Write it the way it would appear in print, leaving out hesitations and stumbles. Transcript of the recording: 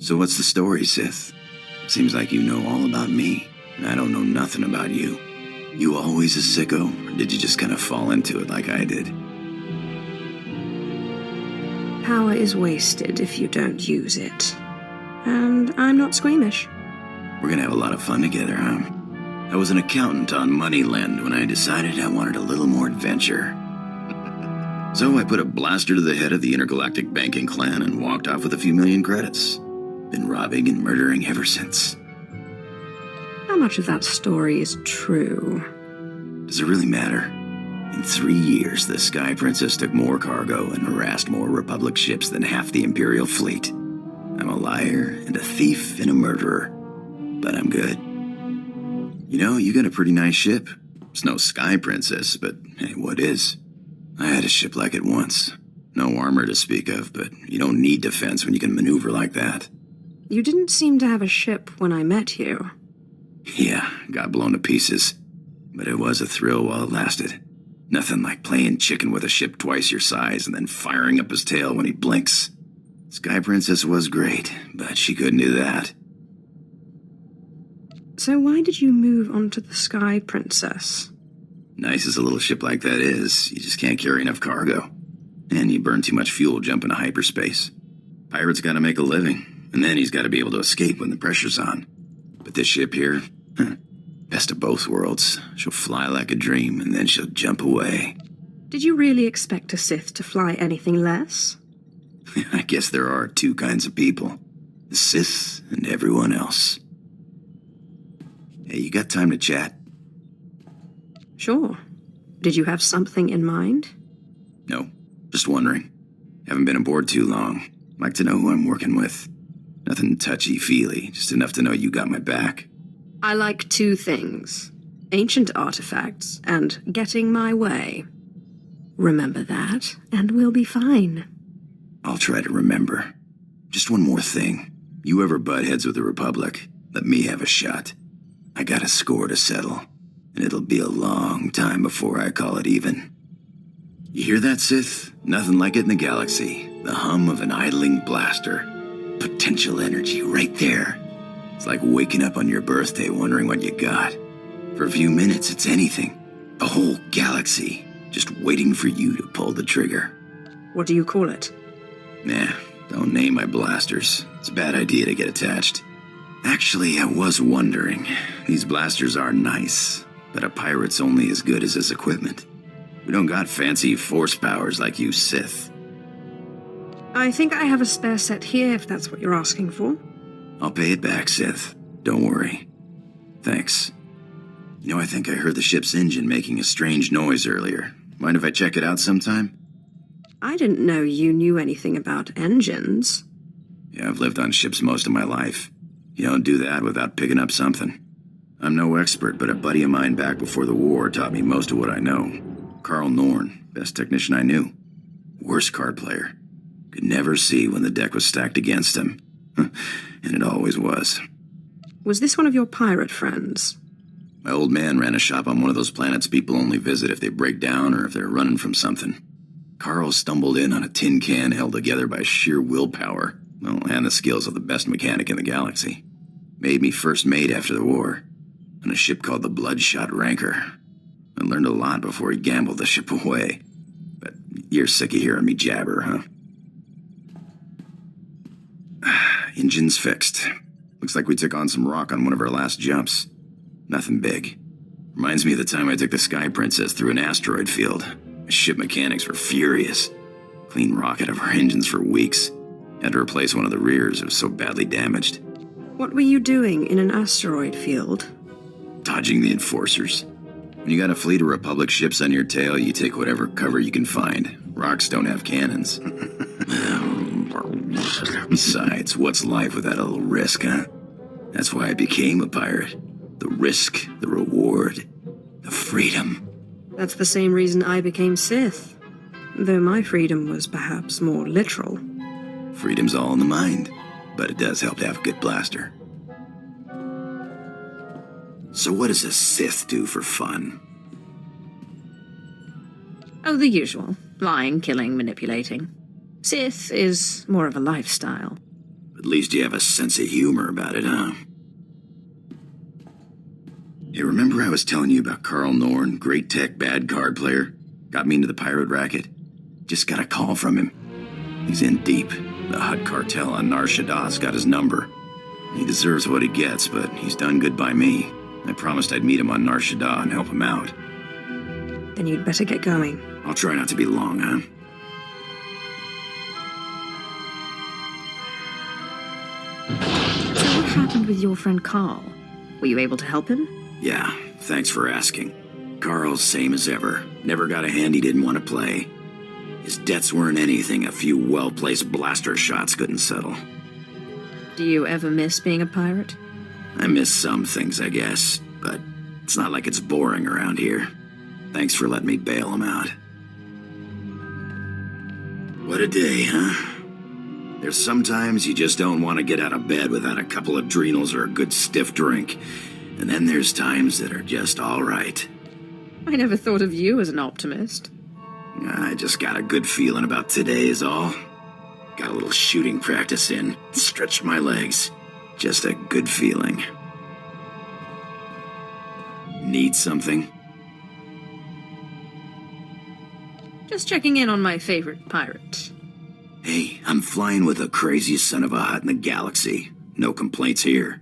So what's the story, Sith? Seems like you know all about me, and I don't know nothing about you. You always a sicko, or did you just kind of fall into it like I did? Power is wasted if you don't use it. And I'm not squeamish. We're gonna have a lot of fun together, huh? I was an accountant on Moneyland when I decided I wanted a little more adventure. So I put a blaster to the head of the intergalactic banking clan and walked off with a few million credits. Been robbing and murdering ever since. How much of that story is true? Does it really matter? In 3 years, the Sky Princess took more cargo and harassed more Republic ships than half the Imperial fleet. I'm a liar and a thief and a murderer, but I'm good. You know, you got a pretty nice ship. It's no Sky Princess, but hey, what is? I had a ship like it once. No armor to speak of, but you don't need defense when you can maneuver like that. You didn't seem to have a ship when I met you. Yeah, got blown to pieces. But it was a thrill while it lasted. Nothing like playing chicken with a ship twice your size and then firing up his tail when he blinks. Sky Princess was great, but she couldn't do that. So why did you move on to the Sky Princess? Nice as a little ship like that is, you just can't carry enough cargo. And you burn too much fuel jumping to hyperspace. Pirate's gotta make a living, and then he's gotta be able to escape when the pressure's on. But this ship here, best of both worlds. She'll fly like a dream, and then she'll jump away. Did you really expect a Sith to fly anything less? I guess there are two kinds of people. The Sith and everyone else. Hey, you got time to chat? Sure. Did you have something in mind? No, just wondering. Haven't been aboard too long. Like to know who I'm working with. Nothing touchy-feely, just enough to know you got my back. I like two things. Ancient artifacts and getting my way. Remember that, and we'll be fine. I'll try to remember. Just one more thing. You ever butt heads with the Republic, let me have a shot. I got a score to settle, and it'll be a long time before I call it even. You hear that, Sith? Nothing like it in the galaxy. The hum of an idling blaster. Potential energy right there. It's like waking up on your birthday wondering what you got. For a few minutes, it's anything. A whole galaxy, just waiting for you to pull the trigger. What do you call it? Nah, don't name my blasters. It's a bad idea to get attached. Actually, I was wondering. These blasters are nice, but a pirate's only as good as his equipment. We don't got fancy force powers like you Sith. I think I have a spare set here, if that's what you're asking for. I'll pay it back, Sith. Don't worry. Thanks. You know, I think I heard the ship's engine making a strange noise earlier. Mind if I check it out sometime? I didn't know you knew anything about engines. Yeah, I've lived on ships most of my life. You don't do that without picking up something. I'm no expert, but a buddy of mine back before the war taught me most of what I know. Carl Norn, best technician I knew. Worst card player. Could never see when the deck was stacked against him. And it always was. Was this one of your pirate friends? My old man ran a shop on one of those planets people only visit if they break down or if they're running from something. Carl stumbled in on a tin can held together by sheer willpower. Well, and the skills of the best mechanic in the galaxy. Made me first mate after the war, on a ship called the Bloodshot Ranker. I learned a lot before he gambled the ship away. But you're sick of hearing me jabber, huh? Engine's fixed. Looks like we took on some rock on one of our last jumps. Nothing big. Reminds me of the time I took the Sky Princess through an asteroid field. The ship mechanics were furious. Cleaned rock out of our engines for weeks. Had to replace one of the rears, it was so badly damaged. What were you doing in an asteroid field? Dodging the enforcers. When you got a fleet of Republic ships on your tail, you take whatever cover you can find. Rocks don't have cannons. Besides, what's life without a little risk, huh? That's why I became a pirate. The risk, the reward, the freedom. That's the same reason I became Sith. Though my freedom was perhaps more literal. Freedom's all in the mind, but it does help to have a good blaster. So what does a Sith do for fun? Oh, the usual. Lying, killing, manipulating. Sith is more of a lifestyle. At least you have a sense of humor about it, huh? Hey, remember I was telling you about Carl Norn, great tech, bad card player? Got me into the pirate racket? Just got a call from him. He's in deep. The Hutt cartel on Nar Shaddah's got his number. He deserves what he gets, but he's done good by me. I promised I'd meet him on Nar Shaddaa and help him out. Then you'd better get going. I'll try not to be long, huh? So what happened with your friend Carl? Were you able to help him? Yeah, thanks for asking. Carl's same as ever. Never got a hand he didn't want to play. His debts weren't anything a few well-placed blaster shots couldn't settle. Do you ever miss being a pirate? I miss some things, I guess, but it's not like it's boring around here. Thanks for letting me bail him out. What a day, huh? There's sometimes you just don't want to get out of bed without a couple adrenals or a good stiff drink. And then there's times that are just all right. I never thought of you as an optimist. I just got a good feeling about today is all. Got a little shooting practice in. Stretched my legs. Just a good feeling. Need something? Just checking in on my favorite pirate. Hey, I'm flying with the craziest son of a Hutt in the galaxy. No complaints here.